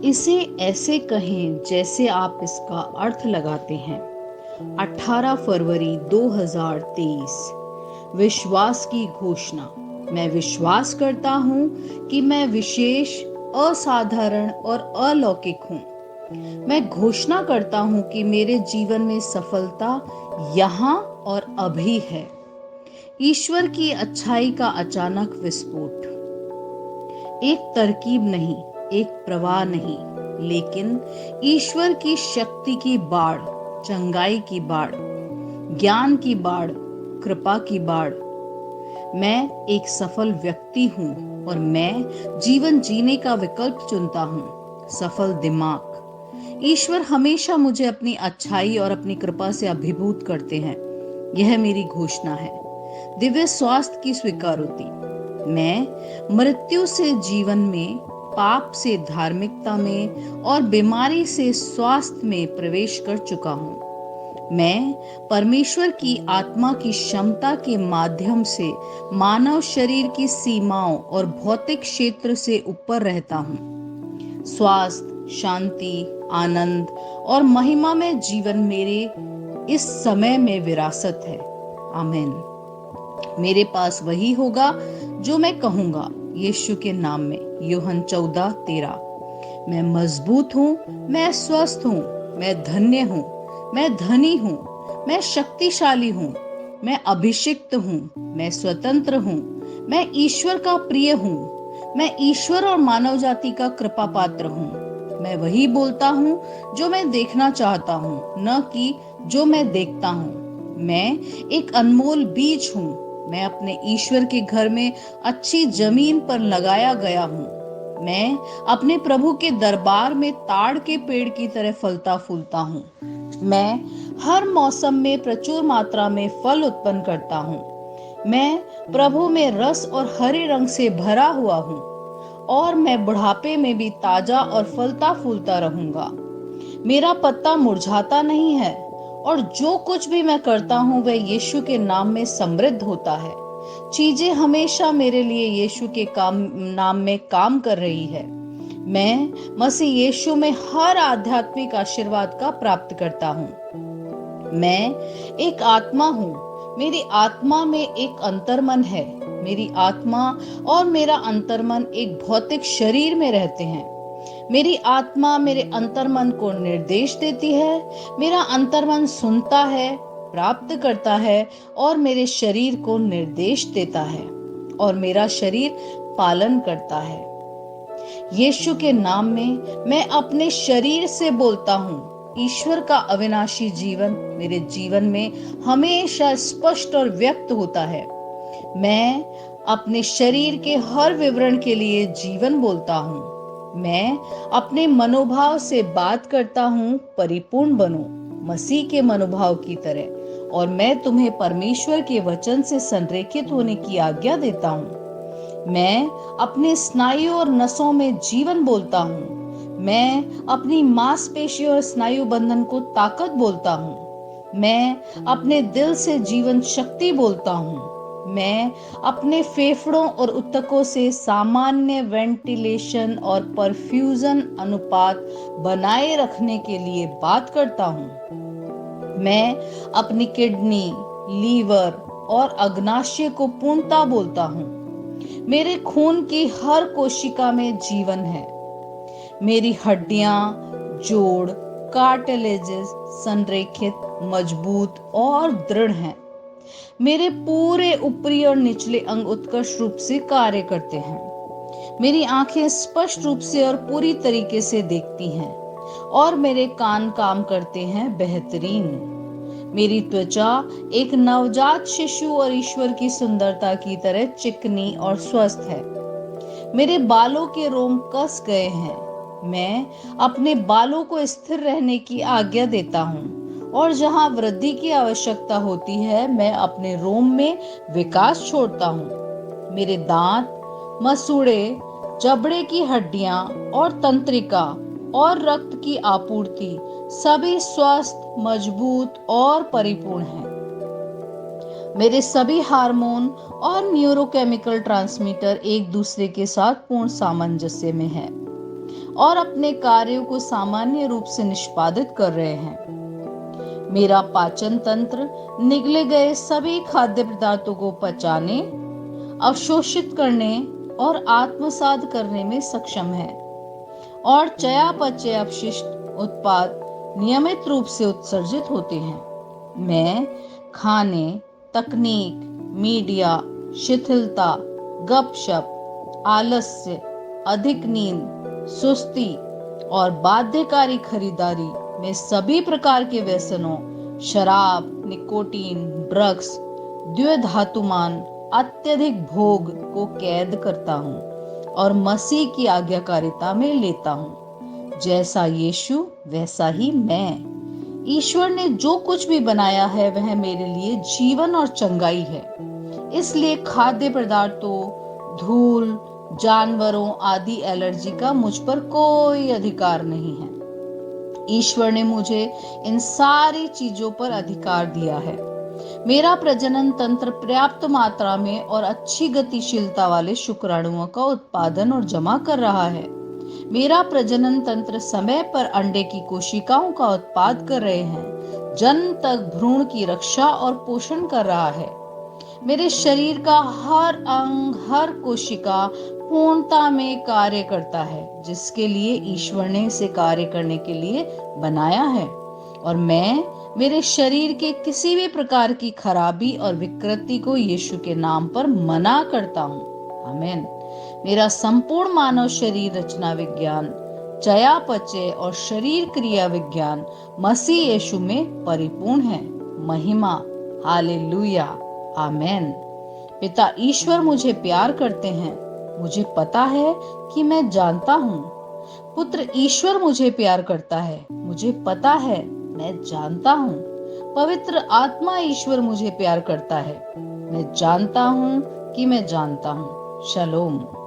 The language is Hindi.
इसे ऐसे कहें जैसे आप इसका अर्थ लगाते हैं। 18 फरवरी 2023। विश्वास की घोषणा। मैं विश्वास करता हूँ कि मैं विशेष, असाधारण और अलौकिक हूँ। मैं घोषणा करता हूँ कि मेरे जीवन में सफलता यहाँ और अभी है। ईश्वर की अच्छाई का अचानक विस्फोट। एक तरकीब नहीं, एक प्रवाह नहीं, लेकिन ईश्वर की शक्ति की बाढ़, चंगाई की बाढ़, ज्ञान की बाढ़, कृपा की बाढ़। मैं एक सफल व्यक्ति हूँ और मैं जीवन जीने का विकल्प चुनता हूँ। सफल दिमाग। ईश्वर हमेशा मुझे अपनी अच्छाई और अपनी कृपा से अभिभूत करते हैं। यह मेरी घोषणा है। दिव्य स्वास्थ्य की स्वीकारोति। मैं मृत्यु से जीवन में, पाप से धार्मिकता में और बीमारी से स्वास्थ्य में प्रवेश कर चुका हूँ। मैं परमेश्वर की आत्मा की क्षमता के माध्यम से मानव शरीर की सीमाओं और भौतिक क्षेत्र से ऊपर रहता हूँ। स्वास्थ्य, शांति, आनंद और महिमा में जीवन मेरे इस समय में विरासत है। आमीन। मेरे पास वही होगा जो मैं कहूंगा, यीशु के नाम में। यूहन्ना 14:13। मैं मजबूत हूँ, मैं स्वस्थ हूँ, मैं धन्य हूँ, मैं धनी हूँ, मैं शक्तिशाली हूँ, मैं अभिषिक्त हूँ, मैं स्वतंत्र हूँ, मैं ईश्वर का प्रिय हूँ, मैं ईश्वर और मानव जाति का कृपा पात्र हूँ। मैं वही बोलता हूँ जो मैं देखना चाहता हूँ, न कि जो मैं देखता हूँ। मैं एक अनमोल बीज हूँ। मैं अपने ईश्वर के घर में अच्छी जमीन पर लगाया गया हूँ। मैं अपने प्रभु के दरबार में ताड़ के पेड़ की तरह फलता फूलता हूँ। मैं हर मौसम में प्रचुर मात्रा में फल उत्पन्न करता हूँ। मैं प्रभु में रस और हरे रंग से भरा हुआ हूँ और मैं बुढ़ापे में भी ताजा और फलता फूलता रहूंगा। मेरा पत्ता मुरझाता नहीं है और जो कुछ भी मैं करता हूँ वह यीशु के नाम में समृद्ध होता है। चीजें हमेशा मेरे लिए यीशु के नाम में काम कर रही है। मैं मसीह यीशु में हर आध्यात्मिक आशीर्वाद का प्राप्त करता हूँ। मैं एक आत्मा हूँ। मेरी आत्मा में एक अंतर्मन है। मेरी आत्मा और मेरा अंतर्मन एक भौतिक शरीर में रहते हैं। मेरी आत्मा मेरे अंतर्मन को निर्देश देती है। मेरा अंतर्मन सुनता है, प्राप्त करता है और मेरे शरीर को निर्देश देता है और मेरा शरीर पालन करता है। यीशु के नाम में मैं अपने शरीर से बोलता हूँ, ईश्वर का अविनाशी जीवन मेरे जीवन में हमेशा स्पष्ट और व्यक्त होता है। मैं अपने शरीर के हर विवरण के लिए जीवन बोलता हूँ। मैं अपने मनोभाव से बात करता हूँ, परिपूर्ण बनो मसीह के मनोभाव की तरह। और मैं तुम्हें परमेश्वर के वचन से संरेखित होने की आज्ञा देता हूँ। मैं अपने स्नायु और नसों में जीवन बोलता हूँ। मैं अपनी मांसपेशी और स्नायु बंधन को ताकत बोलता हूँ। मैं अपने दिल से जीवन शक्ति बोलता हूँ। मैं अपने फेफड़ों और ऊतकों से सामान्य वेंटिलेशन और परफ्यूजन अनुपात बनाए रखने के लिए बात करता हूँ। मैं अपनी किडनी, लीवर और अग्नाशय को पूर्णता बोलता हूँ। मेरे खून की हर कोशिका में जीवन है। मेरी हड्डियां, जोड़, कार्टिलेजेस संरेखित, मजबूत और दृढ़ हैं। मेरे पूरे ऊपरी और निचले अंग उत्कृष्ट रूप से कार्य करते हैं। मेरी आंखें स्पष्ट रूप से और पूरी तरीके से देखती हैं और मेरे कान काम करते हैं बेहतरीन। मेरी त्वचा एक नवजात शिशु और ईश्वर की सुंदरता की तरह चिकनी और स्वस्थ है। मेरे बालों के रोम कस गए हैं। मैं अपने बालों को स्थिर रहने की आज्ञा देता हूँ और जहाँ वृद्धि की आवश्यकता होती है मैं अपने रोम में विकास छोड़ता हूँ। मेरे दांत, मसूड़े, जबड़े की हड्डियां और तंत्रिका और रक्त की आपूर्ति सभी स्वस्थ, मजबूत और परिपूर्ण हैं। मेरे सभी हार्मोन और न्यूरोकेमिकल ट्रांसमीटर एक दूसरे के साथ पूर्ण सामंजस्य में है और अपने कार्यों को सामान्य रूप से निष्पादित कर रहे हैं। मेरा पाचन तंत्र निगले गए सभी खाद्य पदार्थों को पचाने, अवशोषित करने और आत्मसात करने में सक्षम है और चयापचय अपशिष्ट उत्पाद नियमित रूप से उत्सर्जित होते हैं। मैं खाने, तकनीक, मीडिया, शिथिलता, गपशप, आलस्य, अधिक नींद, सुस्ती और बाध्यकारी खरीदारी में सभी प्रकार के व्यसनों, शराब, निकोटीन, ड्रग्स, द्विधातुमान, अत्यधिक भोग को कैद करता हूँ और मसीह की आज्ञाकारिता में लेता हूँ। जैसा यीशु वैसा ही मैं। ईश्वर ने जो कुछ भी बनाया है वह मेरे लिए जीवन और चंगाई है। इसलिए खाद्य पदार्थों, धूल, जानवरों आदि एलर्जी का मुझ पर कोई अधिकार नहीं है। ईश्वर ने मुझे इन सारी चीजों पर अधिकार दिया है। मेरा प्रजनन तंत्र पर्याप्त मात्रा में और अच्छी गतिशीलता वाले शुक्राणुओं का उत्पादन और जमा कर रहा है। मेरा प्रजनन तंत्र समय पर अंडे की कोशिकाओं का उत्पाद कर रहे हैं, जन्म तक भ्रूण की रक्षा और पोषण कर रहा है। मेरे शरीर का हर अंग, हर कोशिका पूर्णता में कार्य करता है, जिसके लिए ईश्वर ने इसे कार्य करने के लिए बनाया है। और मैं मेरे शरीर के किसी भी प्रकार की खराबी और विकृति को यीशु के नाम पर मना करता हूँ। आमीन। मेरा संपूर्ण मानव शरीर रचना विज्ञान, चयापचय और शरीर क्रिया विज्ञान मसीह यीशु में परिपूर्ण है। महिमा, हालेलुया, आमेन। पिता ईश्वर मुझे प्यार करते हैं, मुझे पता है कि मैं जानता हूँ। पुत्र ईश्वर मुझे प्यार करता है, मुझे पता है, मैं जानता हूँ। पवित्र आत्मा ईश्वर मुझे प्यार करता है, मैं जानता हूँ कि मैं जानता हूँ। शलोम।